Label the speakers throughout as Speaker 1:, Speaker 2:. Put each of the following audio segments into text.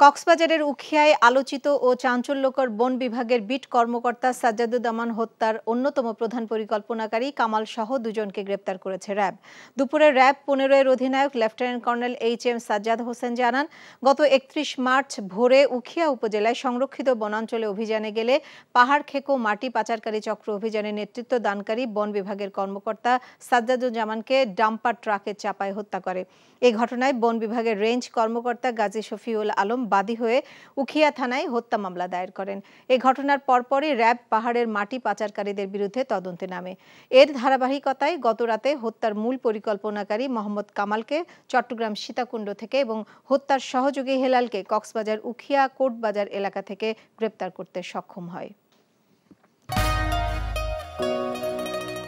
Speaker 1: কক্সবাজারের উখিয়ায় আলোচিত ও চাঞ্চল্যকর বন বিভাগের বিট কর্মকর্তা সাজ্জাদুজ্জামান হত্যার অন্যতম প্রধান পরিকল্পনাকারী কামাল সহ দুজনকে গ্রেপ্তার করেছে র্যাব। দুপুরে র্যাব 15-এর অধিনায়ক lieutenant colonel HM. Sajjad Hossain জানান, গত 31 মার্চ ভোরে উখিয়া উপজেলায় সংরক্ষিত বনাঞ্চলে অভিযানে গেলে পাহাড় খেকো মাটি পাচারকারী চক্র অভিযানে নেতৃত্ব দানকারী বন বিভাগের কর্মকর্তা সাজ্জাদুজ্জামানকে ডাম্পার ট্রাকে চাপায় হত্যা করে। এই ঘটনায় বন বিভাগের রেঞ্জ কর্মকর্তা গাজী শফিউল আলম বাদী হয়ে উখিয়া থানায় হত্যা মামলা দায়ের করেন। এই ঘটনার পরপরই র্যাব পাহাড়ের মাটি পাচারকারীদের বিরুদ্ধে তদন্তে নামে। এর ধারাবাহিকতায় গতরাতে হত্যার মূল পরিকল্পনাকারী মোহাম্মদ কামালকে চট্টগ্রাম সীতাকুণ্ড থেকে এবং হত্যার সহযোগী হেলালকে কক্সবাজার উখিয়া কোর্টবাজার এলাকা থেকে গ্রেপ্তার করতে সক্ষম হয়।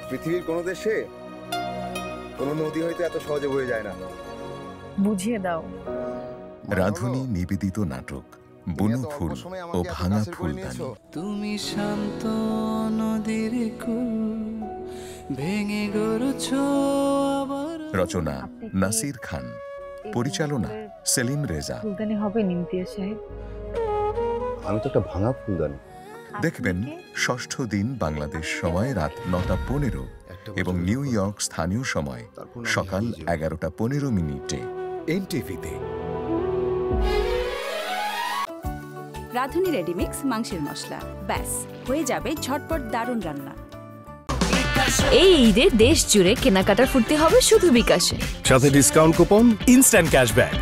Speaker 2: পৃথিবীর কোন দেশে কোন নদী হয়তো এত সহজে বয়ে যায় না।
Speaker 3: বুঝিয়ে দাও।
Speaker 4: রাধুনী নিবেদিত নাটক বুনো ফুল ও ভাঙা ফুলদানি।
Speaker 5: তুমি শান্ত নদীর কুল ভেঙে গড়ছো আবার।
Speaker 4: রচনা নাসির খান, পরিচালনা সেলিম রেজা।
Speaker 3: ফুলদানি হবে নিমতিয়া সাহেব।
Speaker 2: আমি তো একটা ভাঙা ফুলদানি।
Speaker 4: দেখবেন ষষ্ঠ দিন বাংলাদেশ সময় রাত 9:15 এবং নিউ ইয়র্ক স্থানীয় সময় সকাল 11:15 এনটিভিতে।
Speaker 6: রাধুনী রেডিমিক্স মাংসের মশলা, ব্যাস হয়ে যাবে ঝটপট দারুণ রান্না।
Speaker 7: এই ঈদে দেশ জুড়ে কেনাকাটার ফুর্তি হবে শুধু বিকাশে,
Speaker 8: সাথে ডিসকাউন্ট কুপন, ইনস্ট্যান্ট ক্যাশব্যাক।